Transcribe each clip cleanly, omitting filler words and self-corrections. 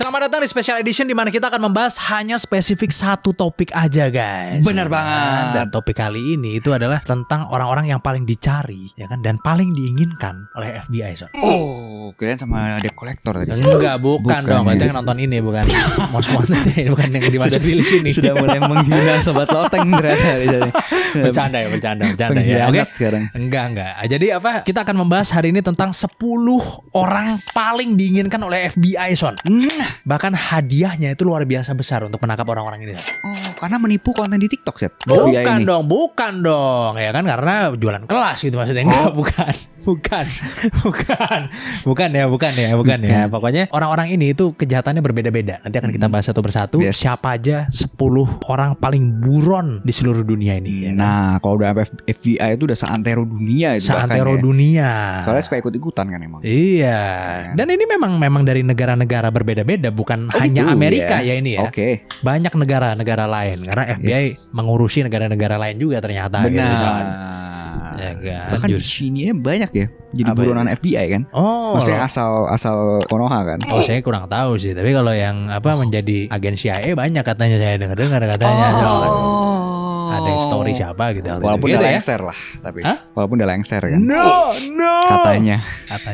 Selamat datang di special edition di mana kita akan membahas hanya spesifik satu topik aja, guys. Benar banget. Dan topik kali ini itu adalah tentang orang-orang yang paling dicari, ya kan, dan paling diinginkan oleh FBI, Son. Oh, kirain sama debt collector tadi. Enggak, bukan dong. Berarti ya. yang nonton ini bukan Most Wanted, ini bukan yang dimasuk di list ini. Sudah mulai menghina sobat loteng ternyata di sini. Bercanda ya. Pengkhianat sekarang. Enggak. Jadi apa? Kita akan membahas hari ini tentang 10 orang paling diinginkan oleh FBI, Son. Bahkan hadiahnya itu luar biasa besar untuk menangkap orang-orang ini. Oh, karena menipu konten di TikTok, Set. Bukan dong, ya kan, karena jualan kelas gitu maksudnya. Enggak, bukan ya. Pokoknya orang-orang ini itu kejahatannya berbeda-beda. Nanti akan kita bahas satu persatu. Yes. Siapa aja 10 orang paling buron di seluruh dunia ini. Ya kan? Nah, kalau udah FBI itu udah seantero dunia itu. Seantero bahkan, dunia. Soalnya suka ikut-ikutan kan emang. Iya. Dan ini memang dari negara-negara berbeda-beda, bukan hanya gitu, Amerika ya ini ya. Oke. Banyak negara-negara lain karena FBI mengurusi negara-negara lain juga ternyata. Benar. Gitu, ya kan. Bahkan di sini banyak ya jadi Apa buronan FBI kan. Oh, maksudnya asal Konoha kan. Oh, saya kurang tahu sih. Tapi kalau yang menjadi agen CIA banyak katanya, saya dengar katanya. Ada yang story siapa gitu. Walaupun gitu udah ya? lengser lah, tapi. Hah? Walaupun udah lengser kan. No. Katanya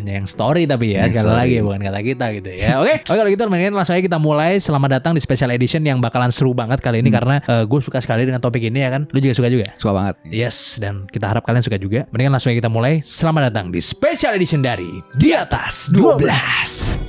yang story tapi ya, Yang sekali story. lagi bukan kata kita gitu ya. Oke, kalau gitu mendingan langsung aja kita mulai. Selamat datang di special edition yang bakalan seru banget kali ini karena gue suka sekali dengan topik ini ya kan. Lu juga suka juga? Suka banget. Yes, dan kita harap kalian suka juga. Mendingan langsung aja kita mulai. Selamat datang di special edition dari Di Atas 12.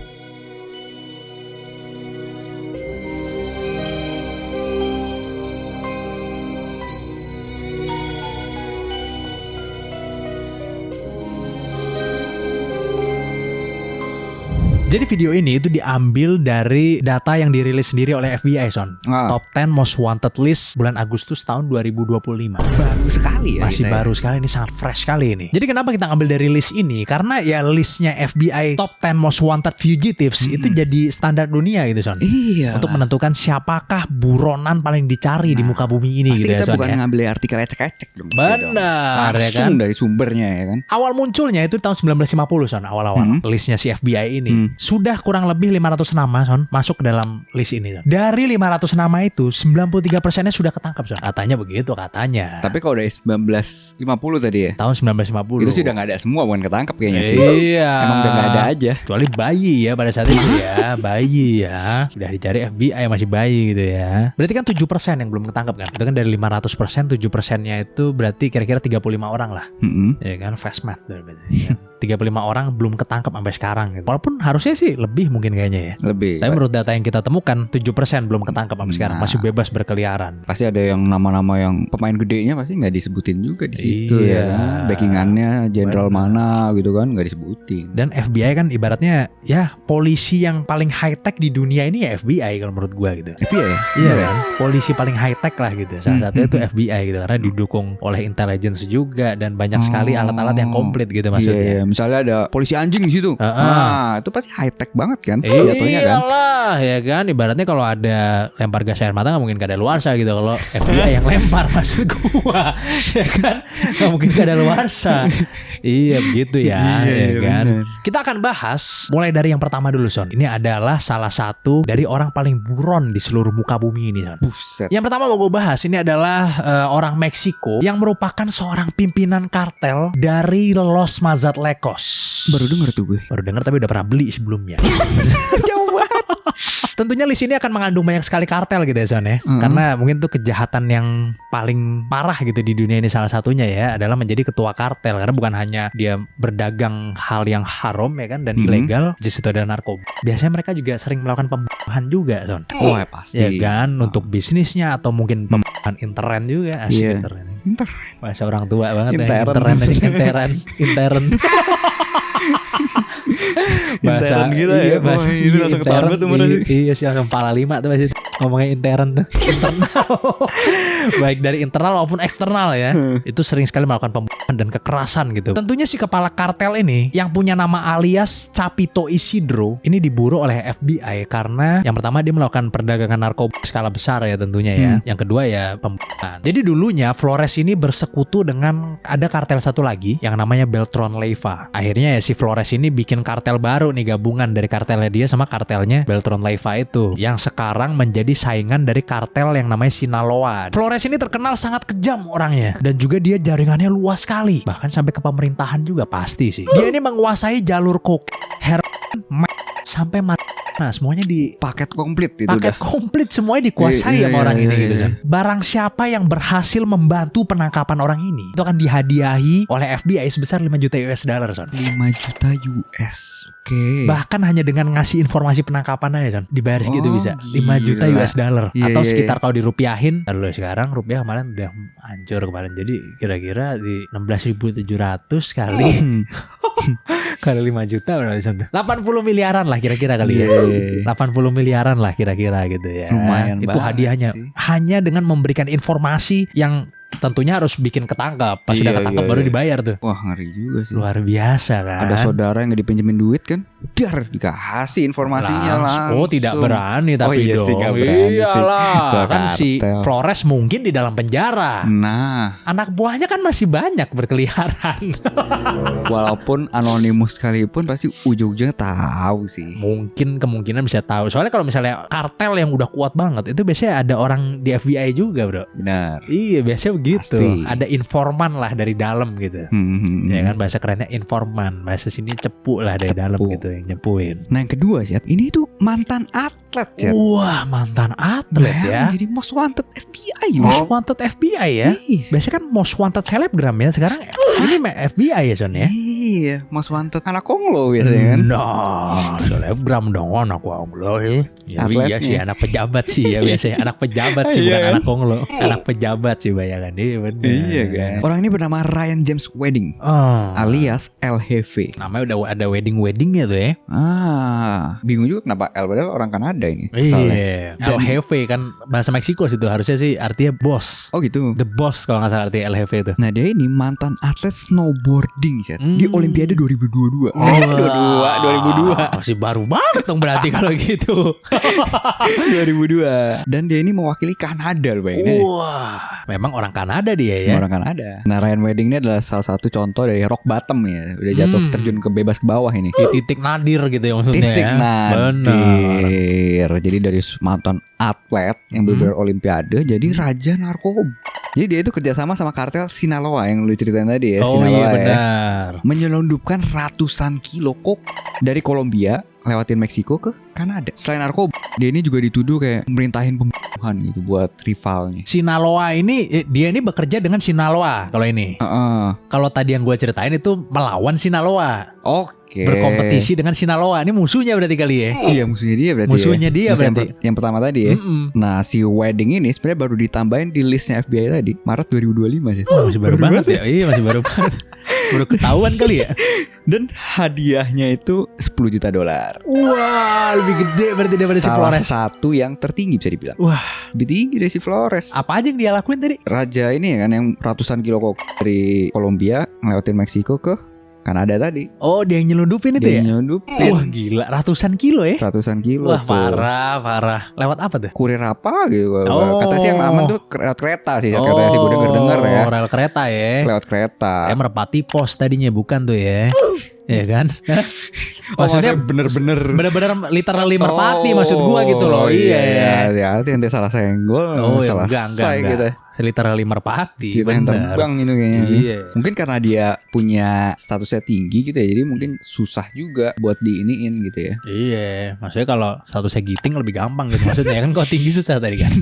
Jadi video ini itu diambil dari data yang dirilis sendiri oleh FBI, Son. Top 10 Most Wanted List bulan Agustus tahun 2025. Baru sekali ya. Masih baru sekali, ini sangat fresh sekali ini. Jadi kenapa kita ngambil dari list ini? Karena ya listnya FBI Top 10 Most Wanted Fugitives itu jadi standar dunia gitu, Son. Iya. Untuk menentukan siapakah buronan paling dicari di muka bumi ini pasti gitu ya, kita Son. bukan Ya? ngambil artikel ecek-ecek dong. Benar, ya kan? Langsung dari sumbernya ya kan. Awal munculnya itu tahun 1950, Son, awal-awal. Listnya si FBI ini. Sudah kurang lebih 500 nama, Son, masuk ke dalam list ini, Son. Dari 500 nama itu 93%-nya sudah ketangkap, Son. Katanya begitu, katanya. Tapi kalau dari 1950 tadi ya. Tahun 1950. Itu sih udah gak ada semua, bukan ketangkap kayaknya sih. Iya. Emang udah gak ada aja. Kecuali bayi ya pada saat itu ya. Bayi ya. Udah dicari FBI masih bayi gitu ya. Berarti kan 7% yang belum ketangkap kan. Itu kan dari 500%, 7%-nya itu berarti kira-kira 35 orang lah. Ya kan, fast math berarti. Ya. 35 orang belum ketangkap sampai sekarang gitu. Walaupun harusnya sih lebih mungkin kayaknya ya. Lebih. Tapi menurut data yang kita temukan 7% belum ketangkap sampai sekarang. Masih bebas berkeliaran. Pasti ada yang nama-nama yang pemain gedenya pasti nggak disebutin juga di situ Iya. ya kan. Backingannya jenderal mana gitu kan nggak disebutin. Dan FBI kan ibaratnya ya polisi yang paling high tech di dunia ini ya FBI kalau menurut gua gitu. FBI ya? Iya kan, polisi paling high tech lah gitu. Salah satunya itu FBI gitu karena didukung oleh intelligence juga dan banyak sekali alat-alat yang komplit gitu maksudnya. Iya, misalnya ada polisi anjing di situ. Nah, itu pasti high tech banget kan? Jatuhnya kan. Iyalah, ya kan. Ibaratnya kalau ada lempar gas air mata nggak mungkin kadaluarsa gitu. Kalau FBI yang lempar maksud gua, ya kan, nggak mungkin kadaluarsa. Iya begitu ya, ya kan. Bener. Kita akan bahas mulai dari yang pertama dulu, Son. Ini adalah salah satu dari orang paling buron di seluruh muka bumi ini, Son. Buset. Yang pertama mau gue bahas ini adalah orang Meksiko yang merupakan seorang pimpinan kartel dari Los Mazatlecos. Baru denger tuh gue. Baru dengar tapi udah pernah beli sebelumnya. Jauh banget. Tentunya list ini akan mengandung banyak sekali kartel gitu ya, Son ya. Karena mungkin tuh kejahatan yang paling parah gitu di dunia ini salah satunya ya adalah menjadi ketua kartel. Karena bukan hanya dia berdagang hal yang haram ya kan dan ilegal, di situ ada narkoba. Biasanya mereka juga sering melakukan pembunuhan juga, Son. Oh ya pasti. Ya kan, untuk bisnisnya atau mungkin pembunuhan intern juga. Asik intern. Bahasa orang tua banget ya. Intern. Intern gitu ya. Bahasa itu langsung ketahuan banget tuh. Iya sih, langsung kepala 5 tuh masih. Ngomongnya intern tuh. Internal. Baik dari internal maupun eksternal ya. Itu sering sekali melakukan pembunuhan dan kekerasan gitu. Tentunya si kepala kartel ini yang punya nama alias Capito Isidro ini diburu oleh FBI karena yang pertama dia melakukan perdagangan narkoba skala besar ya tentunya ya. Yang kedua ya pembunuhan. Jadi dulunya Flores ini bersekutu dengan ada kartel satu lagi yang namanya Beltran Leyva. Akhirnya ya si Flores ini bikin kartel baru nih, gabungan dari kartelnya dia sama kartelnya Beltran Leyva itu, yang sekarang menjadi saingan dari kartel yang namanya Sinaloa. Flores ini terkenal sangat kejam orangnya dan juga dia jaringannya luas sekali, bahkan sampai ke pemerintahan juga pasti sih. Dia ini menguasai jalur heroin, sampai nah semuanya di paket komplit itu paket komplit semuanya dikuasai sama orang ini gitu kan. Barang siapa yang berhasil membantu penangkapan orang ini itu akan dihadiahi oleh FBI sebesar 5 juta US dollar son. 5 juta US. Oke. Bahkan hanya dengan ngasih informasi penangkapan aja son dibayar segitu bisa 5 juta US dollar atau sekitar kalau dirupiahin. Lalu sekarang rupiah kemarin udah hancur kemarin, jadi kira-kira di 16.700 kali kali 5 juta berarti 80 miliaran lah kira-kira kali ya. 80 miliaran lah kira-kira gitu ya. Lumayan itu hadiahnya sih. Hanya dengan memberikan informasi yang tentunya harus bikin ketangkap. Pas sudah ketangkap baru dibayar tuh. Wah ngeri juga sih. Luar biasa kan. Ada saudara yang gak dipinjemin duit kan, biar dikasih informasinya langsung. Oh tidak berani tapi iya dong. Sih, gak berani iyalah sih. Kan si Flores mungkin di dalam penjara. Nah, anak buahnya kan masih banyak berkeliaran. Walaupun anonimus sekalipun pasti ujung-ujungnya tahu sih. Mungkin kemungkinan bisa tahu. Soalnya kalau misalnya kartel yang udah kuat banget itu biasanya ada orang di FBI juga bro. Benar. Iya biasanya begitu. Pasti. Ada informan lah dari dalam gitu. Ya kan bahasa kerennya informan. Bahasa sini cepu lah dari dalam gitu yang nyepuin. Nah yang kedua sih, ini tuh mantan atlet Chat. Wah mantan atlet ya. Jadi most wanted FBI. Most wanted FBI ya. Biasanya kan most wanted selebgram ya. Sekarang ini FBI ya Son ya. Iya, most wanted anak konglo biasanya kan. Nah, selebgram dong anak konglo ya. Ya iya sih anak pejabat sih ya biasanya. Anak pejabat sih bukan anak konglo. Anak pejabat sih bayangan. Iya benar. Iya kan. Orang ini bernama Ryan James Wedding alias LHV. Namanya udah ada weddingnya tuh ya. Bingung juga kenapa L padahal orang Kanada ini. Iya. LHV kan bahasa Meksiko sih itu harusnya sih artinya bos. Oh gitu. The boss kalau nggak salah artinya LHV itu. Nah dia ini mantan atlet snowboarding Chat. Di Olimpiade 2022. 2002. Masih baru banget dong berarti kalau gitu. 2002. Dan dia ini mewakili Kanada loh bayangin. Wah, memang orang Kanada dia ya. Orang Kanada. Nah Ryan Wedding ini adalah salah satu contoh dari rock bottom ya. Udah jatuh terjun ke bebas ke bawah ini. Di titik nadir gitu ya maksudnya. Titik nadir. Benar. Jadi dari mantan atlet yang benar-benar Olimpiade jadi raja narkoba. Jadi dia itu kerjasama sama kartel Sinaloa yang lu ceritain tadi ya. Oh Sinaloa iya benar. Ya. Menyelundupkan ratusan kilo kok dari Kolombia lewatin Meksiko ke Kanada. Selain narkoba, dia ini juga dituduh kayak merintahin pembunuhan gitu buat rivalnya. Sinaloa ini dia ini bekerja dengan Sinaloa kalau ini. Kalau tadi yang gue ceritain itu melawan Sinaloa. Oke. Berkompetisi dengan Sinaloa. Ini musuhnya berarti kali ya. Iya musuhnya dia berarti. Musuhnya dia berarti. Yang pertama tadi ya. Nah si Wedding ini sebenarnya baru ditambahin di listnya FBI tadi Maret 2025 sih. Oh, masih baru banget ya. Iya masih baru banget. Baru ketahuan kali ya. Dan hadiahnya itu $10 juta. Wah, lebih gede berarti daripada si Flores. Salah satu yang tertinggi bisa dibilang. Wah, lebih tinggi dari si Flores. Apa aja yang dia lakuin tadi? Raja ini kan yang ratusan kilo kok dari Kolombia ngelewatin Meksiko ke Kanada tadi. Oh, dia yang nyelundupin itu ya? Dia nyelundupin. Wah, gila, ratusan kilo ya? Ratusan kilo. Wah, parah. Lewat apa tuh? Kurir apa gitu. Katanya sih yang aman tuh lewat kereta sih. Katanya sih gue denger ya. Rel kereta ya. Lewat kereta. Merpati Pos tadinya bukan tuh ya. Iya kan? Maksudnya bener-bener literally merpati maksud gua gitu loh. Iya. Hati-hati nanti salah senggol. Salah enggak. Gitu. Literally merpati. Kita yang terbang itu kayaknya. Iya. Mungkin karena dia punya statusnya tinggi gitu ya. Jadi mungkin susah juga buat diiniin gitu ya. Iya. Maksudnya kalau statusnya giting lebih gampang gitu. Maksudnya kan kalau tinggi susah tadi kan.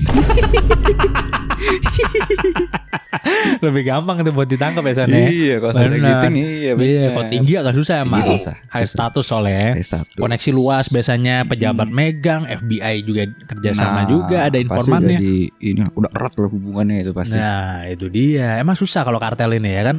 Lebih gampang itu buat ditangkap ya Son ya. Iya, kalau Benar. targeting iya benar. Iya, kalau tinggi agak susah emang. Tinggi susah. High status soalnya. High status. Koneksi luas biasanya, pejabat megang, FBI juga kerjasama juga, ada informannya. Pasti ini udah erat loh hubungannya itu pasti. Nah itu dia. Emang susah kalau kartel ini ya kan.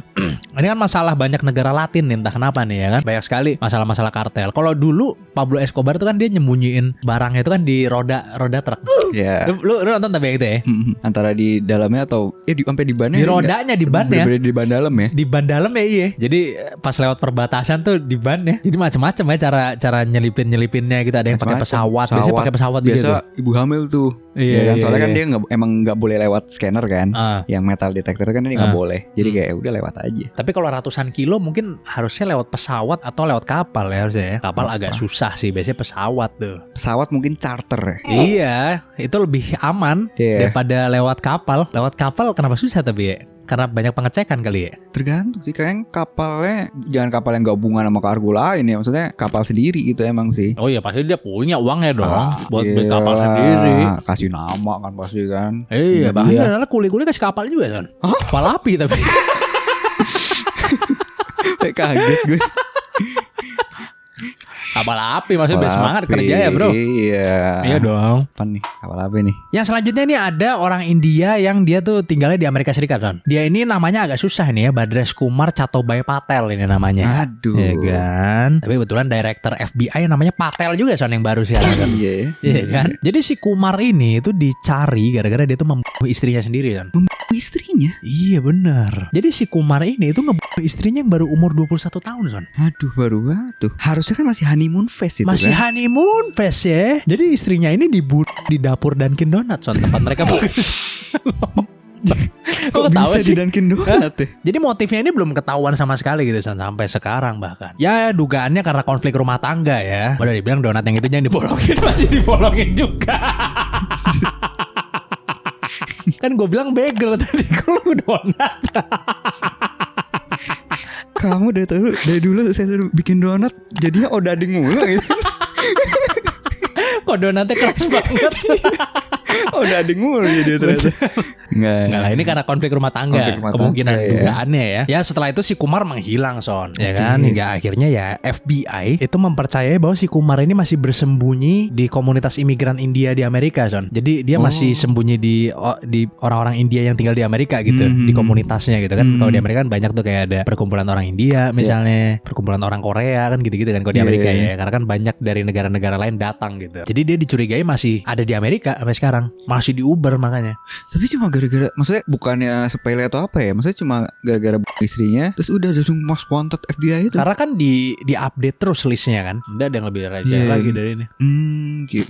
Ini kan masalah banyak negara Latin nih, entah kenapa nih ya kan. Banyak sekali masalah-masalah kartel. Kalau dulu Pablo Escobar itu kan dia nyembunyiin barangnya itu kan di roda truk. Ya. Lu nonton tapi itu ya? Antara di dalamnya atau sampai di bannya. Di rodanya, di ban ya. Bener-bener di ban dalam ya. Di ban dalam ya iya. Jadi pas lewat perbatasan tuh di ban ya. Jadi macam-macam ya cara nyelipinnya gitu. Ada yang pakai pesawat. Biasanya pakai pesawat biasa gitu. ibu hamil tuh. Iya, kan? Soalnya iya, kan iya. dia emang nggak boleh lewat scanner kan. Yang metal detector kan dia nggak boleh. Jadi kayak udah lewat aja. Tapi kalau ratusan kilo mungkin harusnya lewat pesawat atau lewat kapal ya harusnya ya. Kapal agak susah sih. Biasanya pesawat tuh. Pesawat mungkin charter ya. Iya, itu lebih aman daripada lewat kapal. Lewat kapal kenapa susah tapi ya? Karena banyak pengecekan kali ya. Tergantung sih, kayaknya kapalnya jangan kapal yang gabungan sama kargo lain ya. Maksudnya kapal sendiri gitu emang sih. Oh iya pasti dia punya uangnya dong buat beli iya. kapal sendiri. Kasih nama kan pasti kan. Iya, bahkan adalah kuli-kuli kasih kapal juga kan. Kapal api tapi. Kaget gue. Kapal api maksudnya biar semangat kerja ya bro. Iya. Iya dong. Apa nih kapal api nih? Yang selanjutnya ini ada orang India yang dia tuh tinggalnya di Amerika Serikat kan. Dia ini namanya agak susah nih ya, Badres Kumar Chattobai Patel ini namanya. Aduh. Iya kan. Tapi kebetulan director FBI namanya Patel juga Son yang baru sih kan. Iya. Iya kan. Jadi si Kumar ini itu dicari gara-gara dia tuh membunuh istrinya sendiri kan. Membunuh istrinya? Iya benar. Jadi si Kumar ini itu ngebunuh istrinya yang baru umur 21 tahun Son. Aduh baru tuh. Harusnya kan masih honeymoon phase itu masih kan. honeymoon phase ya. Jadi istrinya ini dibunuh di dapur Dunkin Donuts Son, tempat mereka Kok bisa di Dunkin Donut ya? Jadi motifnya ini belum ketahuan sama sekali gitu Son, sampai sekarang bahkan. Ya dugaannya karena konflik rumah tangga ya. Udah dibilang donat yang itu jangan dibolongin, masih dibolongin juga. Kan gue bilang bagel tadi, kalau donat. Kamu dari dulu saya suruh bikin donat jadinya odading mulu gitu. Kok donatnya keras banget. Odading mulu jadi ternyata. Enggak lah, ini karena konflik rumah tangga. Kemungkinan dugaannya ya. Ya setelah itu si Kumar menghilang Son, ya kan. Hingga akhirnya ya FBI itu mempercayai bahwa si Kumar ini masih bersembunyi di komunitas imigran India di Amerika Son. Jadi dia masih sembunyi di orang-orang India yang tinggal di Amerika gitu, di komunitasnya gitu kan. Kalau di Amerika kan banyak tuh kayak ada perkumpulan orang India misalnya, perkumpulan orang Korea kan gitu-gitu kan kalau di Amerika ya. Karena kan banyak dari negara-negara lain datang gitu. Jadi dia dicurigai masih ada di Amerika sampai sekarang, masih di Uber makanya. Tapi cuma gara-gara, maksudnya bukannya sepele atau apa ya? Maksudnya cuma gara-gara istrinya terus udah langsung most wanted FBI itu. Karena kan di update terus listnya kan. Udah ada yang lebih raja lagi dari ini.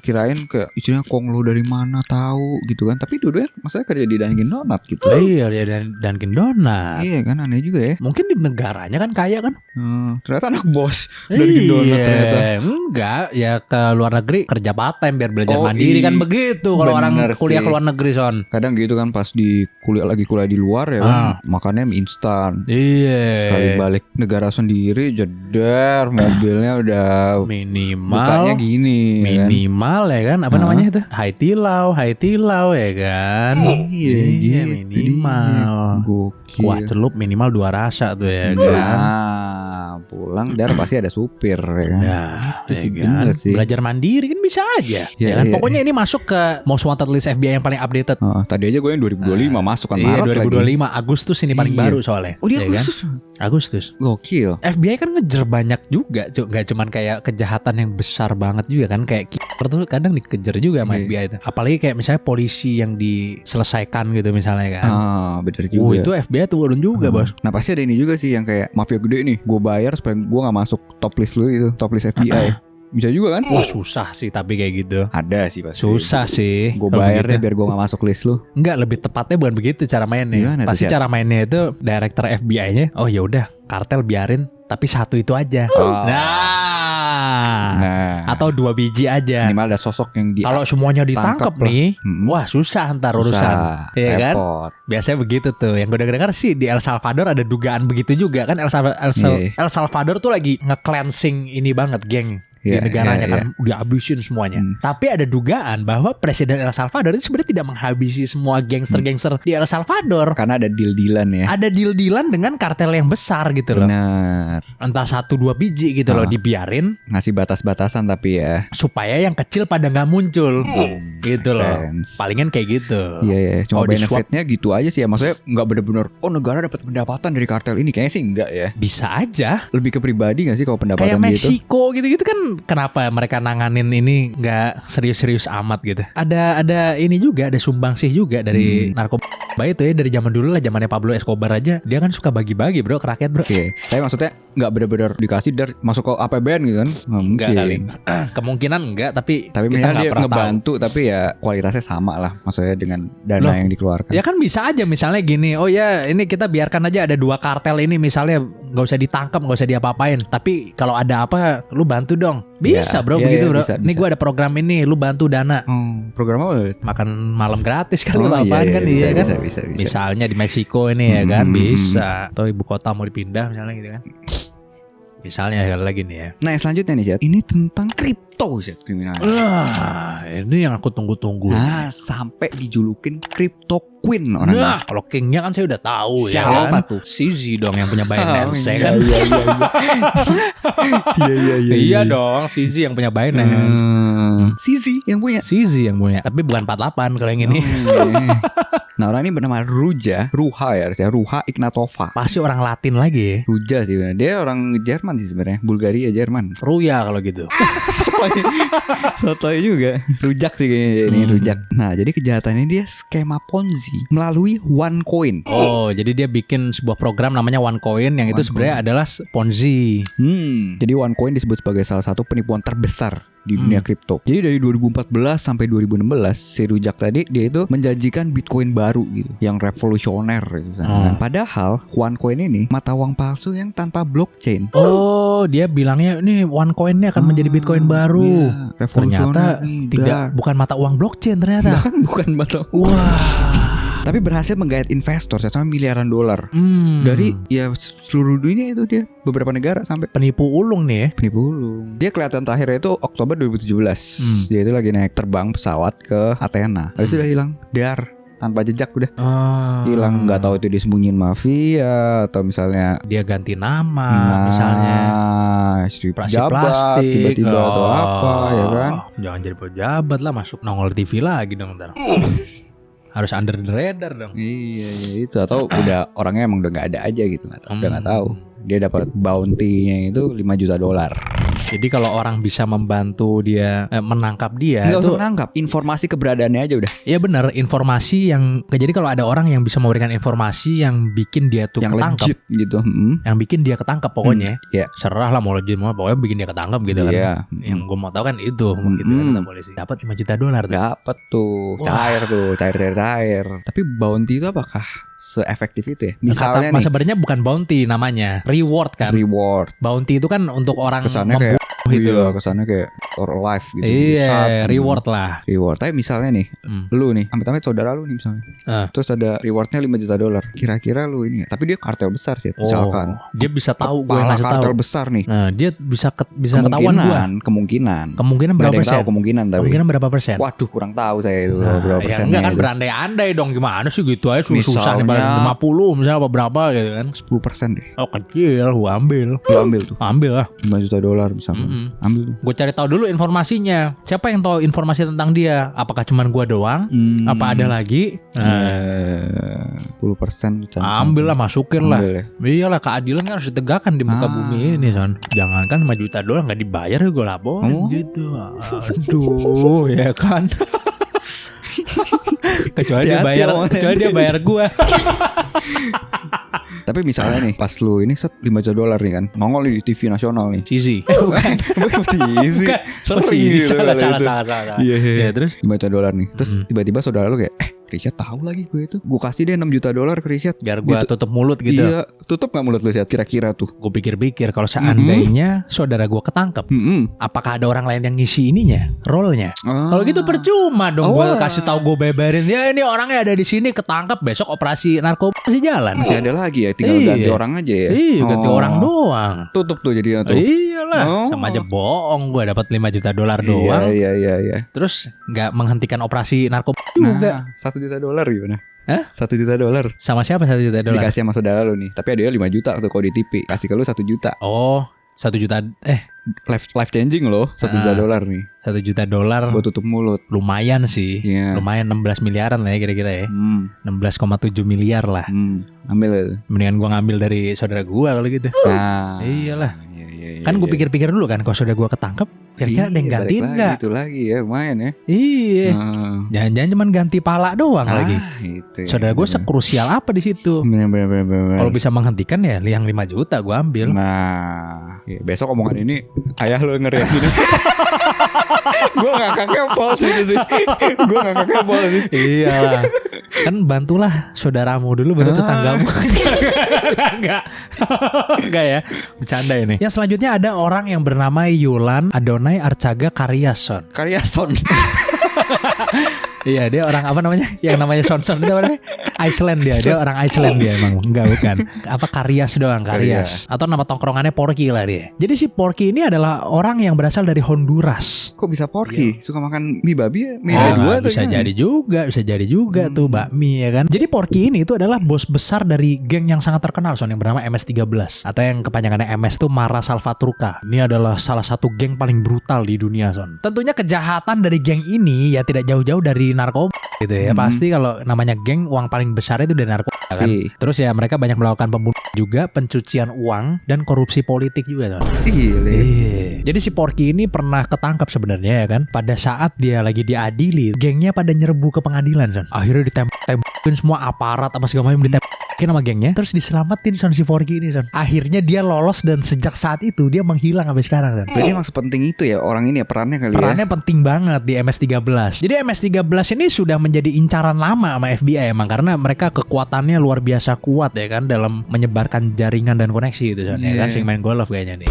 Kirain kayak istrinya Konglo dari mana tahu gitu kan. Tapi dua-duanya maksudnya kerja di Dunkin Donut gitu. Iya, dia Dunkin Donut. Iya kan, aneh juga ya. Mungkin di negaranya kan kaya kan. Ternyata anak bos Dunkin Donut ternyata. Enggak, ya ke luar negeri kerja part-time biar belajar mandiri kan begitu. Kalau orang kuliah ke luar negeri Son. Kadang gitu kan pas di kuliah di luar ya kan, makannya mie instan. Iya. Sekali balik negara sendiri jedar mobilnya udah minimal bukanya gini minimal ya kan, apa namanya itu? Hai tilau ya kan. Iya gitu minimal. Gokil. Kuah celup minimal 2 rasa tuh ya kan. Nah, pulang dar pasti ada supir ya kan. Nah, itu sih kan? bener sih. Belajar mandiri kan bisa aja. Ya kan? Pokoknya ini masuk ke most wanted list FBI yang paling updated. Tadi aja gue yang 2025 masuk kan Maret 2025 lagi. Agustus ini paling baru soalnya. Oh dia ya Agustus. Kan? Agustus. Gokil. FBI kan ngejar banyak juga, nggak cuman kayak kejahatan yang besar banget juga kan, kayak killer tuh kadang dikejar juga sama FBI itu. Apalagi kayak misalnya polisi yang diselesaikan gitu misalnya kan. Bener juga. Itu FBI turun juga bos. Nah pasti ada ini juga sih yang kayak mafia gede nih, gue bayar supaya gue nggak masuk top list lu itu, top list FBI. Bisa juga kan? Wah susah sih tapi kayak gitu. Ada sih pasti. Susah sih. Gue bayarnya biar gue gak masuk list lu. Enggak, lebih tepatnya bukan begitu cara mainnya. Gimana pasti cara mainnya itu director FBI-nya, oh ya udah kartel biarin tapi satu itu aja. Nah. Atau 2 biji aja. Minimal ada sosok yang di. Kalau semuanya ditangkap nih, wah susah ntar urusan. Iya kan? Biasanya begitu tuh. Yang gue dengar sih di El Salvador ada dugaan begitu juga kan. El Salvador tuh lagi nge-cleansing ini banget geng di Iya, negaranya iya, kan, dihabisin semuanya. Tapi ada dugaan bahwa Presiden El Salvador itu sebenarnya tidak menghabisi semua gangster-gangster di El Salvador. Karena ada deal-dealan ya. Ada deal-dealan dengan kartel yang besar gitu loh. Benar. Entah 1-2 biji gitu loh, dibiarin Ngasih batas-batasan tapi ya. supaya yang kecil pada nggak muncul. Gitu loh. Sense. Palingan kayak gitu. Iya ya, cuma Kalau di swap- benefitnya gitu aja sih ya. Maksudnya nggak bener-bener negara dapat pendapatan dari kartel ini. Kayaknya sih enggak ya. Bisa aja. Lebih ke pribadi nggak sih kalau pendapatan Kayak gitu? Meksiko gitu-gitu kan, kenapa mereka nanganin ini nggak serius-serius amat gitu? Ada ini juga, ada sumbangsih juga dari narkoba itu ya, dari zaman dulu lah, zamannya Pablo Escobar aja, dia kan suka bagi-bagi bro ke rakyat bro. Oke, tapi maksudnya nggak bener-bener dikasih dari masuk ke APBN gitu kan? Nggak Enggak mungkin. kali. Kemungkinan enggak, tapi Tapi kita misalnya nggak dia pernah tahu. ngebantu, tapi ya kualitasnya sama lah. Maksudnya dengan dana Loh, yang dikeluarkan. Ya kan bisa aja misalnya gini, oh ya ini kita biarkan aja ada 2 kartel ini misalnya, nggak usah ditangkap, nggak usah diapa-apain, tapi kalau ada apa lu bantu dong. Bisa Ya, bro, ya, begitu ya, bro. bisa, Ini bisa. gue ada program ini, lu bantu dana. Program apa? Makan malam gratis kali Oh, lah apaan iya, kan, iya, iya kan. bisa. Misalnya di Meksiko ini ya kan, Hmm. bisa. Atau ibu kota mau dipindah misalnya gitu kan. Misalnya sekali lagi nih ya. Nah, yang selanjutnya nih, Zat. Ini tentang kripto, Zat, kriminal. Wah, ini yang aku tunggu-tunggu. Nah, sampai dijulukin Crypto Queen orangnya. Nah, kalau kingnya kan saya udah tahu ya Siapa kan. tuh? Sizi dong yang punya Binance ya kan. Iya. Iya dong, Sizi yang punya Binance. Sisi yang punya. Sizi yang punya, tapi bukan 48 kalau yang ini. Nah, orang ini bernama Ruha ya harusnya, Ruha Ignatova. Pasti orang Latin lagi ya. Ruja sih bener. Dia orang Jerman sih sebenarnya, Bulgaria Jerman. Ruya kalau gitu. Sotoy juga. Rujak sih kayaknya ini rujak. Nah, jadi kejahatannya dia skema Ponzi melalui OneCoin. Oh, jadi dia bikin sebuah program namanya OneCoin yang itu sebenarnya adalah Ponzi. Jadi OneCoin disebut sebagai salah satu penipuan terbesar di dunia kripto. Jadi dari 2014 sampai 2016 si Rujak tadi dia itu menjanjikan Bitcoin baru gitu, yang revolusioner gitu. Padahal OneCoin ini mata uang palsu yang tanpa blockchain. Oh, dia bilangnya ini OneCoin ini akan menjadi Bitcoin baru. Iya, revolusioner Ternyata nih, tidak, bukan mata uang blockchain ternyata. bahkan bukan mata Wah. tapi berhasil menggait investor sama miliaran dolar dari ya seluruh dunia itu dia beberapa negara sampai penipu ulung nih ya. penipu ulung. Dia kelihatan terakhir itu Oktober 2017. Dia itu lagi naik terbang pesawat ke Athena. Habis itu udah hilang, dar tanpa jejak udah. Hilang, nggak tahu itu disembunyiin mafia atau misalnya Dia ganti nama misalnya. istri Plastik pejabat tiba-tiba atau apa ya kan. Jangan jadi pejabat lah, masuk nongol TV lagi dong ntar. Harus under the radar dong. Iya itu, atau udah orangnya emang udah nggak ada aja gitu, nggak tahu, udah nggak tahu. Dia dapat bounty-nya itu $5 juta. Jadi kalau orang bisa membantu dia menangkap dia Nggak itu, usah menangkap, informasi keberadaannya aja udah. ya benar, informasi yang, jadi kalau ada orang yang bisa memberikan informasi yang bikin dia tuh Yang ketangkep, legit gitu. yang bikin dia ketangkep pokoknya, Iya. serah lah mau legit mau, pokoknya bikin dia ketangkep gitu kan. Iya. Yang gue mau tahu kan itu, gitu kan, kata polisi. Dapat $5 juta tuh. Dapat tuh, cair. Tapi bounty itu apakah se-efektif itu ya? Misalnya nih, sebenarnya bukan bounty namanya, reward kan. reward. Bounty itu kan untuk orang Kesannya kayak gitu. iya, kesannya kayak or alive gitu. Iya, Saat- reward lah. Reward. Tapi misalnya nih, lu nih, amit-amit saudara lu nih misalnya. Terus ada rewardnya $5 juta. Kira-kira lu ini, tapi dia kartel besar sih, misalkan. Dia bisa tahu gue Kepala ngasih tahu. kartel besar nih. Nah, dia bisa ketahuan gua. Kemungkinan. Kemungkinan Nggak berapa ada yang persen? tahu kemungkinan tapi. Kemungkinan berapa persen? Waduh, kurang tahu saya itu Nah, berapa ya persennya. enggak kan itu. berandai-andai dong, gimana sih gitu aja susah nih, Misalnya- 50 misalnya apa berapa gitu kan. 10% deh. Oh kecil, gua ambil. Lu ambil tuh. Ambil lah. $5 juta misalnya. Ambil tuh. Gue cari tahu dulu informasinya. Siapa yang tahu informasi tentang dia? Apakah cuman gua doang? Apa ada lagi? Nah, 10% chance. ambil lah, masukin lah. Ambil ya. Iyalah, keadilan kan harus ditegakkan di muka bumi ini, Son. Jangankan $5 juta nggak dibayar gue laporin gitu. Aduh, ya kan. kecuali dia Hati-hati bayar, omongan kecuali dia bayar gue. Tapi misalnya nih, pas lu ini set $5 juta nih kan, nongol nih di TV nasional nih. Sizi. Bukan Sizi. Bukan. Oh, Sizi. Salah. Iya. Ya, terus $5 juta nih. Terus tiba-tiba saudara lu kayak, Richard tahu lagi gue itu. Gue kasih deh 6 juta dolar ke Richard. Biar gue tutup mulut gitu. Iya, tutup gak mulut lu Richard kira-kira tuh? Gue pikir-pikir kalau seandainya saudara gue ketangkep, apakah ada orang lain yang ngisi ininya, role-nya? Kalau gitu percuma dong gue kasih tahu gue beberin. Ya ini orangnya ada di sini ketangkep, besok operasi narkoba masih jalan. Masih ada lagi ya, tinggal ganti orang aja ya. Iya, ganti orang doang. Tutup tuh jadinya tuh. Iyalah, sama aja bohong. Gue dapat 5 juta dolar doang. Iya. Terus nggak menghentikan operasi narkoba juga. 1 juta dolar gimana? Hah? 1 juta dolar. Sama siapa 1 juta dolar? Dikasih sama saudara lu nih. Tapi ada 5 juta tuh kalau di TV. Kasih ke lu 1 juta. Oh, 1 juta. Life changing loh. 1 juta dolar nih. 1 juta dolar. Buat tutup mulut. Lumayan sih. Lumayan 16 miliaran lah ya kira-kira ya. 16,7 miliar lah. Ambil ya. Mendingan gua ngambil dari saudara gua kalau gitu. Nah, iyalah. Kan gue pikir-pikir dulu kan, kalau saudara gue ketangkep, kira-kira ada yang gantiin nggak? Itu lagi ya, lumayan ya. Iya. Jangan-jangan cuma ganti pala doang lagi. Itu ya, saudara gue sekrusial apa di situ? Kalau bisa menghentikan ya, yang 5 juta gue ambil. Nah, ya, besok omongan ini ayah lo denger ya gini. Gue ngakaknya false gitu sih. Gue ngakaknya false sih. Iyalah. Kan bantulah saudaramu dulu baru tetanggamu. Enggak ya. Bercanda ini. Yang selanjutnya ada orang yang bernama Yulan Adonai Arcaga Karyason. Iya, dia orang apa namanya? Yang namanya Sonson itu namanya Iceland dia. Dia orang Iceland dia emang. Enggak, bukan. Apa Karyas doang, Karyas. Atau nama tongkrongannya Porky lah dia. Jadi si Porky ini adalah orang yang berasal dari Honduras. Kok bisa Porky? Suka makan mie babi ya? Mie dua bisa jadi juga tuh bakmi ya kan. Jadi Porky ini itu adalah bos besar dari geng yang sangat terkenal Son, yang bernama MS-13 atau yang kepanjangannya MS itu Mara Salvatrucha. Ini adalah salah satu geng paling brutal di dunia Son. Tentunya kejahatan dari geng ini ya tidak jauh-jauh dari narkoba gitu ya. Pasti kalau namanya geng, uang paling besar itu dari narkoba kan. Terus ya mereka banyak melakukan pembunuhan juga, pencucian uang dan korupsi politik juga Son. Jadi si Porky ini pernah ketangkap sebenarnya ya kan. Pada saat dia lagi diadili, gengnya pada nyerbu ke pengadilan Son. Akhirnya ditembak-tembakin semua aparat apa segala macam, ditembak sama gengnya. Terus diselamatin Son si Porky ini Son. Akhirnya dia lolos dan sejak saat itu dia menghilang sampai sekarang Son. Berarti emang sepenting itu ya orang ini ya, perannya kali ya. Perannya penting banget di MS-13. Jadi MS-13 ini sudah menjadi incaran lama sama FBI emang, karena mereka kekuatannya luar biasa kuat ya kan dalam menyebarkan jaringan dan koneksi gitu Son. Ya kan, sing main golf kayaknya nih.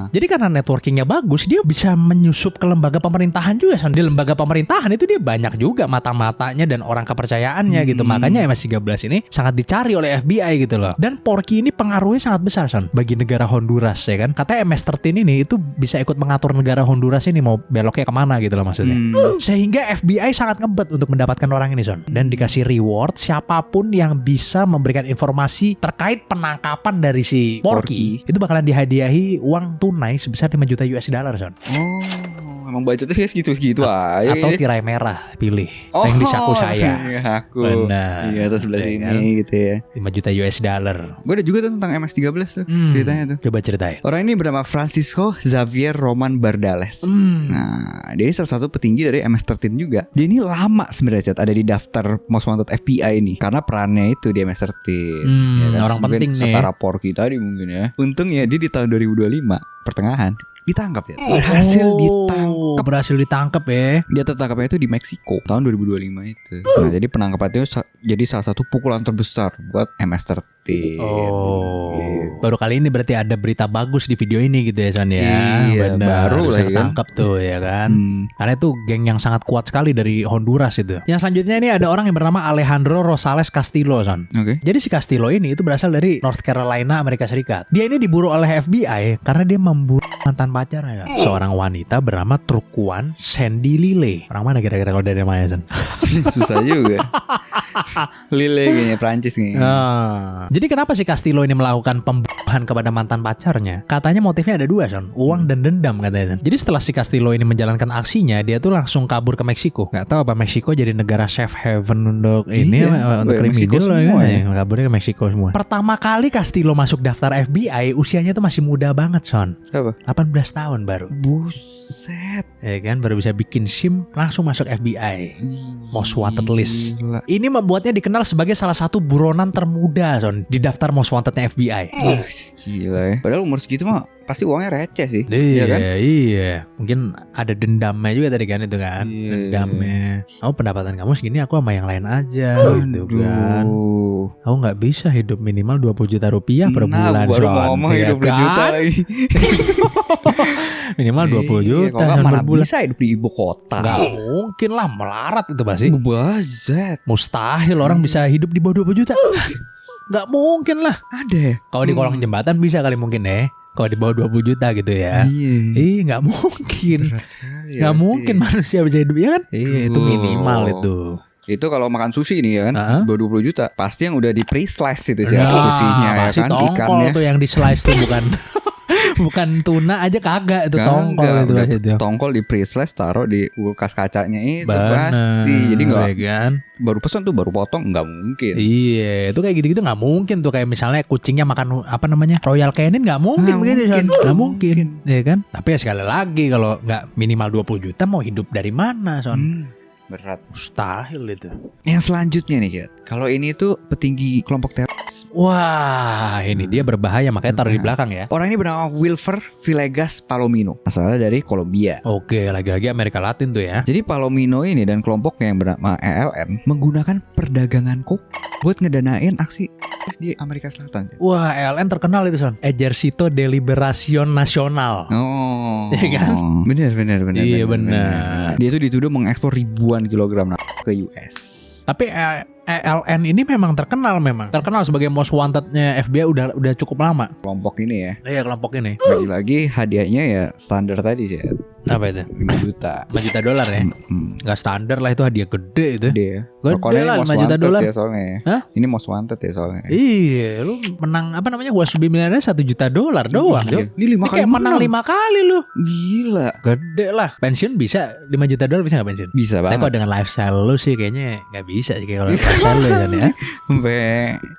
Jadi karena networkingnya bagus, dia bisa menyusup ke lembaga pemerintahan juga Son. Di lembaga pemerintahan itu dia banyak juga mata-matanya dan orang kepercayaannya gitu. Makanya MS-13 ini sangat dicari oleh FBI gitu loh. Dan Porky ini pengaruhnya sangat besar Son bagi negara Honduras ya kan. Katanya MS-13 ini itu bisa ikut mengatur negara Honduras ini mau beloknya kemana gitu loh maksudnya. Sehingga FBI sangat ngebet untuk mendapatkan orang ini Son. Dan dikasih reward siapapun yang bisa memberikan informasi terkait penangkapan dari si Porky itu bakalan dihadiahi uang tunai sebesar 5 juta US dollar Son. Emang budgetnya segitu-segitu aja. Atau tirai merah pilih. Yang di saku saya. Aku. Benar. Iya, terus sebelah sini kan? Gitu ya. 5 juta US dollar. Gue ada juga tuh tentang MS-13 tuh ceritanya tuh. Coba ceritain. Orang ini bernama Francisco Xavier Roman Bardales. Nah, dia ini salah satu petinggi dari MS-13 juga. Dia ini lama sebenarnya ada di daftar Most Wanted FBI ini karena perannya itu di MS-13. Ya kan? Orang penting nih. Setara Porky tadi mungkin ya. Untung ya dia di tahun 2025 pertengahan ditangkap ya. Berhasil ditangkap ya. Dia tertangkapnya itu di Meksiko tahun 2025 itu. Nah, jadi penangkapannya jadi salah satu pukulan terbesar buat MS-13. Gitu. Baru kali ini berarti ada berita bagus di video ini gitu ya San ya. Iya, baru lah ketangkap tuh ya kan. Karena itu geng yang sangat kuat sekali dari Honduras itu. Yang selanjutnya ini ada orang yang bernama Alejandro Rosales Castillo San. Jadi si Castillo ini itu berasal dari North Carolina, Amerika Serikat. Dia ini diburu oleh FBI karena dia memburu mantan pacarnya kan. Seorang wanita bernama Trukuan Sandy Lile. Orang mana kira-kira kalau dari namanya San? Susah juga. Lile kayaknya Prancis kayaknya. Jadi kenapa si Castillo ini melakukan pembunuhan kepada mantan pacarnya? Katanya motifnya ada dua Son, uang dan dendam katanya Son. Jadi setelah si Castillo ini menjalankan aksinya, dia tuh langsung kabur ke Meksiko. Gak tahu apa Meksiko jadi negara safe haven untuk ini untuk kriminal ya. Kaburnya ke Meksiko semua. Pertama kali Castillo masuk daftar FBI, usianya tuh masih muda banget Son. Apa? 18 tahun baru. Buset. Ya kan, baru bisa bikin SIM langsung masuk FBI. Most Wanted list. Ini membuatnya dikenal sebagai salah satu buronan termuda Son di daftar Most Wanted-nya FBI. Gila ya. Padahal umur segitu mah pasti uangnya receh sih. Iya kan? Iya. Mungkin ada dendamnya juga tadi kan itu kan. Iya. Dendamnya. Kamu pendapatan kamu segini, aku sama yang lain aja gitu kan. Aduh. Kamu nggak bisa hidup minimal 20 juta rupiah per Nah, bulan. baru mau Son. ngomong Iya hidup 20 juta kan? lagi. Minimal 20 juta Kalau nggak per mana bulan. bisa hidup di ibu kota. Nggak mungkin lah, melarat itu pasti. Bazet. Mustahil orang bisa hidup di bawah 20 juta. Nggak mungkin lah. Ada ya? Kalau di kolong jembatan bisa kali mungkin ya. Kalau di bawah 20 juta gitu ya. Iya. Nggak mungkin. Berat sekali ya Nggak sih. mungkin manusia bisa hidup ya kan? Iya, itu Tuh. minimal itu. Itu kalau makan sushi nih ya kan, Heeh. 20 juta. Pasti yang udah di pre-slice itu sih Nah, susinya ya pasti kan, tongkol ikannya. tuh yang di slice tuh bukan bukan tuna aja kagak itu tongkol Kagak, itu udah pasti itu. tongkol di pre-slice taruh di kulkas kacanya itu Bener, pasti. Jadi nggak ya kan? baru pesan tuh baru potong nggak mungkin. Iya, itu kayak gitu-gitu nggak mungkin tuh, kayak misalnya kucingnya makan apa namanya Royal Canin nggak mungkin Nggak begitu mungkin, Son. Nggak nggak mungkin, mungkin. ya kan? Tapi ya sekali lagi kalau nggak minimal 20 juta mau hidup dari mana Son? Berat. Mustahil itu. Yang selanjutnya nih Jet, kalau ini tuh petinggi kelompok teroris. Wah, ini dia berbahaya makanya taruh di belakang ya. Orang ini bernama Wilfer Villegas Palomino, asalnya dari Kolombia. Oke, lagi-lagi Amerika Latin tuh ya. Jadi Palomino ini dan kelompoknya yang bernama ELN menggunakan perdagangan kok buat ngedanain aksi di Amerika Selatan. Jet. Wah, ELN terkenal itu Son. Ejercito de Liberación Nacional. Oh, Iya kan? Bener. Iya, bener. Dia tuh dituduh mengekspor ribuan kilogram narkoba ke US. Tapi ELN ini memang terkenal sebagai most wantednya FBI udah cukup lama. Kelompok ini ya, Iya, kelompok ini. lagi-lagi hadiahnya ya standar tadi sih, Apa itu? 5 juta. 5 juta dolar ya. Nggak standar lah, itu hadiah gede itu. Gede ya. Gede Pokoknya ini lah, most 5 juta wanted dolar. ya soalnya. Hah? Ini most wanted ya soalnya. Iya, lu menang apa namanya? Wasbi miliarnya 1 juta dolar doang, Iya. Jo. Ini 5 Ini kali kayak menang 5 kali lu. Gila. Gede lah. Pensiun bisa 5 juta dolar, bisa nggak pensiun? Bisa Tapi kalau banget. dengan lifestyle lu sih kayaknya nggak bisa sih, kayak kalau lifestyle lu kan ya. Sampai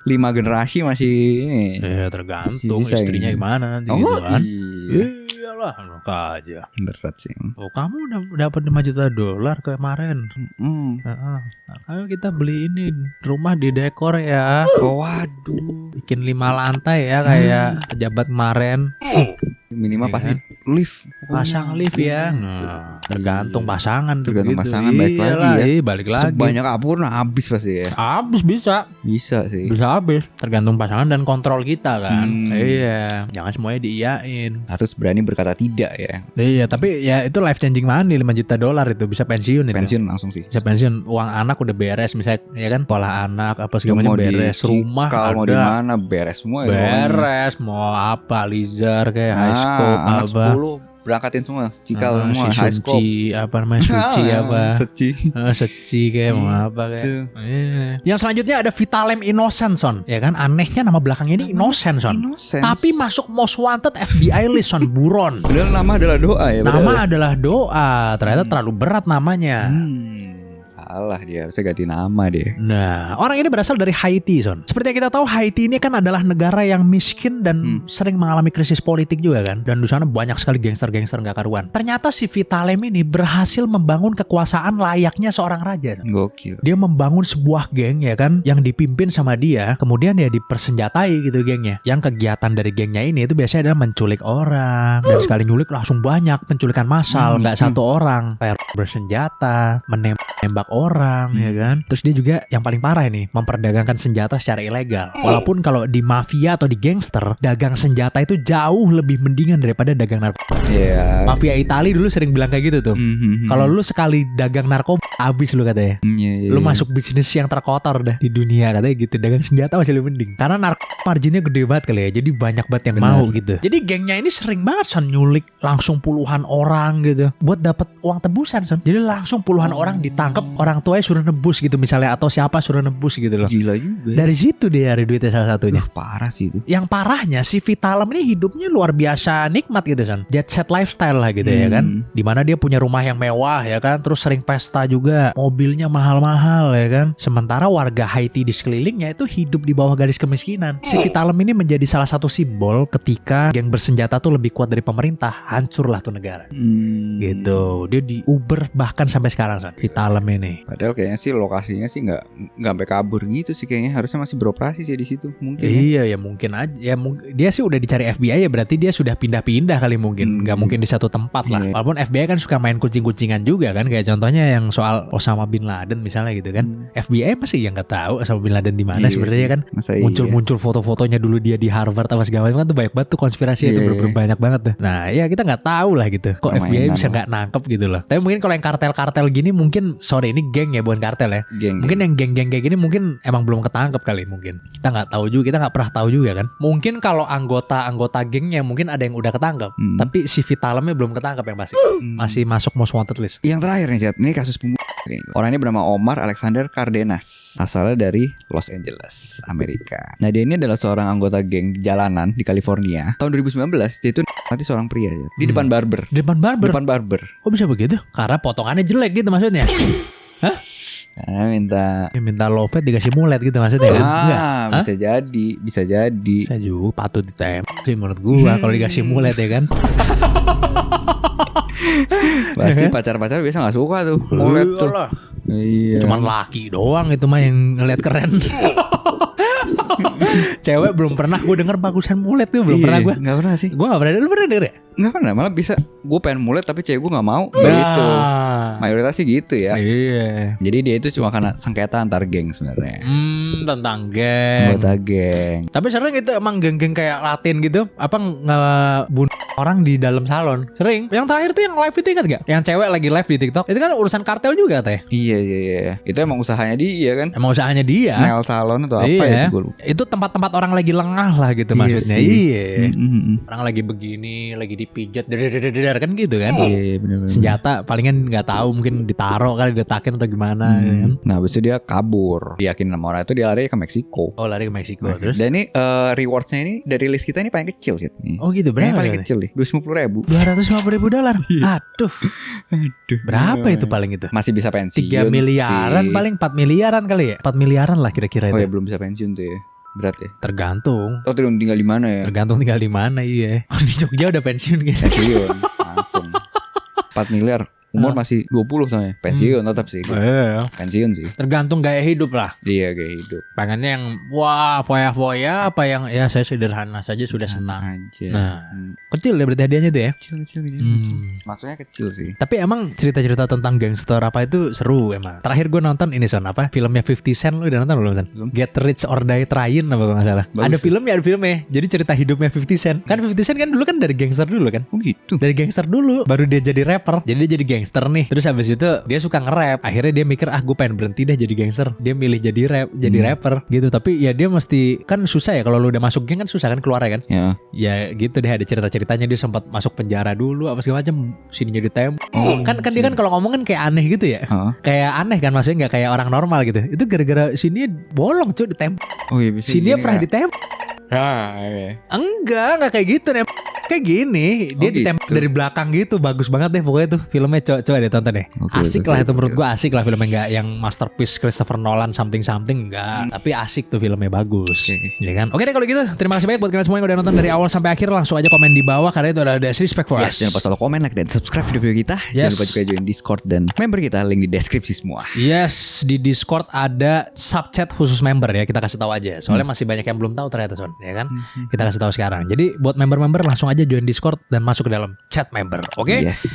5 generasi masih ini. Ya tergantung Bisa istrinya ini. gimana nanti Oh, gitu kan. iya. Iyalah, enak aja. Berat sih. Oh, kamu udah dapat 5 juta dolar kemarin. Mm. Heeh. Ayo kita beli ini rumah di dekor ya. Oh, waduh. Bikin 5 lantai ya kayak pejabat kemarin. Minimal Iya pasti kan? lift. Pasang lift ya. Nah, tergantung pasangan tuh Tergantung begitu. pasangan, balik lagi Iyalah, ya. iya, balik lagi. Sebanyak apapun habis pasti ya. Habis bisa Sih. habis. Tergantung pasangan dan kontrol kita kan. Hmm. Iya. Jangan semuanya diiyain. Harus berani berkata tidak ya. Iya, tapi ya itu life changing money 5 juta dolar itu bisa pensiun itu. Pensiun langsung sih. Bisa pensiun, uang anak udah beres misalnya ya kan, pola anak apa segala Mau macam di beres, rumah Cikal, mau di ada mana beres semua ya. pokoknya. beres, mau apa Lizar kayak high school Anak apa 10 berangkatin semua. Cikal semua si high school. Sunci apa namanya Suci apa Suci. Seci kayak mau apa kayak. Tuh. Iya. Yang selanjutnya ada Vitalem Innocent Son, ya kan, anehnya nama belakangnya ini Innocent Son. Innocence. Tapi masuk most wanted FBI list Son, buron. Padahal nama adalah doa ya. Nama padahal. adalah doa, ternyata terlalu berat namanya. Salah dia, harusnya ganti nama dia. Nah, orang ini berasal dari Haiti, Son. Seperti yang kita tahu, Haiti ini kan adalah negara yang miskin dan sering mengalami krisis politik juga kan. Dan di sana banyak sekali gangster-gangster nggak karuan. Ternyata si Vitalem ini berhasil membangun kekuasaan layaknya seorang raja, Son. Gokil. Dia membangun sebuah geng ya kan, yang dipimpin sama dia, kemudian ya dipersenjatai gitu gengnya. Yang kegiatan dari gengnya ini itu biasanya adalah menculik orang, dan sekali nyulik langsung banyak, penculikan massal, nggak satu orang, kayak bersenjata, menembak orang ya kan. Terus dia juga yang paling parah ini, memperdagangkan senjata secara ilegal. Walaupun kalau di mafia atau di gangster, dagang senjata itu jauh lebih mendingan daripada dagang narkoba. Iya. Mafia Italia dulu sering bilang kayak gitu tuh. Kalau lu sekali dagang narkoba, habis lu katanya. Lu masuk bisnis yang terkotor dah di dunia katanya gitu. Dagang senjata masih lebih mending. Karena narkoba marginnya gede banget kali ya. Jadi banyak banget yang mau gitu. Jadi gengnya ini sering banget Son nyulik langsung puluhan orang gitu buat dapat uang tebusan Son. Jadi langsung puluhan orang ditangkap, orang tuanya suruh nebus gitu misalnya, atau siapa suruh nebus gitu loh. Gila juga. Dari situ dia ada duitnya salah satunya. Parah sih itu. Yang parahnya si Vitalem ini hidupnya luar biasa nikmat gitu Son. Jet set lifestyle lah gitu ya kan. Dimana dia punya rumah yang mewah ya kan. Terus sering pesta juga juga mobilnya mahal-mahal ya kan. Sementara warga Haiti di sekelilingnya itu hidup di bawah garis kemiskinan. Si Vitalem ini menjadi salah satu simbol ketika geng bersenjata tuh lebih kuat dari pemerintah, hancurlah tuh negara. Gitu. Dia di Uber bahkan sampai sekarang Son. Vitalem ini. Padahal kayaknya sih lokasinya sih nggak sampai kabur gitu sih, kayaknya harusnya masih beroperasi sih di situ mungkin. Iya ya mungkin aja. Ya dia sih udah dicari FBI ya, berarti dia sudah pindah-pindah kali mungkin. Nggak mungkin di satu tempat lah. Walaupun FBI kan suka main kucing-kucingan juga kan, kayak contohnya yang soal Osama bin Laden misalnya gitu kan. FBI masih yang nggak tahu Osama bin Laden di mana sebenarnya kan. Muncul foto-fotonya dulu dia di Harvard apa segala macam, tuh banyak banget tuh konspirasi itu banyak banget tuh. Nah ya kita nggak tahu lah gitu. Kok FBI bisa nggak nangkep gitu loh. Tapi mungkin kalau yang kartel-kartel gini mungkin, sorry ini geng ya bukan kartel ya. Mungkin yang geng-geng kayak gini mungkin emang belum ketangkep kali mungkin. Kita nggak tahu juga, kita nggak pernah tahu juga kan. Mungkin kalau anggota gengnya mungkin ada yang udah ketangkep, tapi si Vitalemnya belum ketangkep yang pasti. Masih masuk most wanted list. Yang terakhir nih Chat, ini kasus pembunuhan. Orang ini bernama Omar Alexander Cardenas, asalnya dari Los Angeles, Amerika. Nah dia ini adalah seorang anggota geng jalanan di California. Tahun 2019 dia itu mati seorang pria ya, di depan barber. Depan barber. Kok bisa begitu? Karena potongannya jelek gitu maksudnya. Hah? Minta lovet dikasih mulet gitu maksudnya kan? Bisa jadi. Saya juga patut ditembak sih menurut gua kalau dikasih mulet ya kan. Pasti pacar-pacar biasa gak suka tuh mulet tuh. Iya. Cuman laki doang itu mah yang ngeliat keren. Cewek belum pernah gue denger bagusan mulet tuh, belum pernah gue. Gak pernah sih. Gue gak pernah. Lu pernah denger ya? Gak pernah, malah bisa gue pengen mulet tapi cewek gue gak mau. Gitu. Mayoritas sih gitu ya. Iya. Jadi dia itu cuma karena sengketa antar geng sebenarnya. Tentang geng. Anggota geng. Tapi sering itu emang geng-geng kayak Latin gitu, apa ngebunuh orang di dalam salon. Sering. Yang terakhir tuh yang live itu ingat gak? Yang cewek lagi live di TikTok. Itu kan urusan kartel juga teh. Iya. Itu emang usahanya dia kan. Emang usahanya dia. Nail salon atau apa ya? Itu tempat-tempat orang lagi lengah lah gitu maksudnya. Iya. Orang lagi begini, lagi dipijat, kan gitu kan. Iya benar. Senjata palingan nggak tahu, mungkin ditaruh kali, diletakin atau gimana. Kan? Nah habis itu dia kabur. Diyakin sama orang itu dia lari ke Meksiko. Oh lari ke Meksiko. Terus? Dan ini rewardsnya ini dari list kita ini paling kecil sih. Oh gitu, berapa? Paling kecil nih, $250,000. $250,000. Aduh. Berapa itu paling itu? Masih bisa pensiun 3 miliaran sih. paling 4 miliaran kali ya? 4 miliaran lah kira-kira itu. Oh ya belum bisa pensiun tuh ya. Berat ya. Tergantung. Oh tinggal di mana ya? Tergantung tinggal di mana iya. Oh, di Jogja udah pensiun gitu. Pensiun langsung. 4 miliar. Umur masih 20 soalnya. Pensiun tetap sih. Pensiun sih. Tergantung gaya hidup lah. Iya gaya hidup. Pengennya yang wah foya-foya, apa yang ya saya sederhana saja sudah senang aja. Nah kecil ya berarti hadiahnya tuh ya. Kecil. Maksudnya kecil sih. Tapi emang cerita-cerita tentang gangster apa itu seru emang. Terakhir gue nonton ini Son, apa filmnya 50 Cent, lu udah nonton belum Son? Get Rich or Die Tryin apa nggak salah. Ada filmnya. Jadi cerita hidupnya 50 Cent. Kan 50 Cent kan dulu kan dari gangster dulu kan. Oh gitu. Dari gangster dulu baru dia jadi rapper. Jadi dia jadi gangster nih. Terus habis itu dia suka nge-rap. Akhirnya dia mikir gue pengen berhenti deh jadi gangster. Dia milih jadi rapper gitu. Tapi ya dia mesti, kan susah ya kalau lu udah masuk geng kan susah kan keluarnya kan. Ya gitu deh, ada cerita-ceritanya dia sempat masuk penjara dulu apa segala macam, sininya ditembak. Kan dia kan kalau ngomong kan kayak aneh gitu ya. Kayak aneh kan, maksudnya nggak kayak orang normal gitu. Itu gara-gara sini bolong cuy ditembak. Oh iya bisa. Sini pernah ditembak. Iya. Enggak kayak gitu nih. Kayak gini, dia ditembak dari belakang gitu, bagus banget deh pokoknya tuh filmnya, coba deh tonton deh. Asik lah itu menurut gua, asik lah filmnya, nggak yang masterpiece Christopher Nolan something enggak, tapi asik tuh filmnya, bagus. Ya kan? Oke deh kalau gitu, terima kasih banyak buat kalian semua yang udah nonton dari awal sampai akhir. Langsung aja komen di bawah karena itu ada respect for us. Jangan lupa selalu komen, like dan subscribe video kita. Jangan lupa juga join Discord dan member kita, link di deskripsi semua. Yes, di Discord ada subchat khusus member ya, kita kasih tahu aja. Soalnya masih banyak yang belum tahu ternyata Son, ya kan? Kita kasih tahu sekarang. Jadi buat member-member langsung aja join Discord dan masuk ke dalam chat member. Oke? Yes.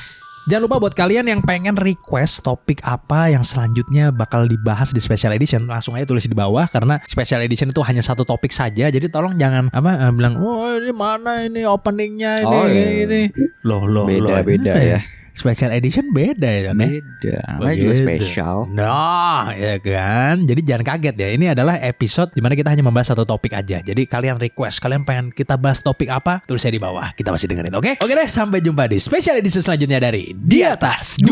Jangan lupa buat kalian yang pengen request topik apa yang selanjutnya bakal dibahas di special edition, langsung aja tulis di bawah karena special edition itu hanya satu topik saja. Jadi tolong jangan bilang, "Oh, ini mana ini openingnya ini." Loh. Beda-beda ya. Special edition beda ya kan? Beda. Namanya juga spesial. Nah, ya kan. Jadi jangan kaget ya. Ini adalah episode dimana kita hanya membahas satu topik aja. Jadi kalian request, kalian pengen kita bahas topik apa? Tulis di bawah. Kita masih dengerin, oke? Oke deh, sampai jumpa di special edition selanjutnya dari Di Atas 12.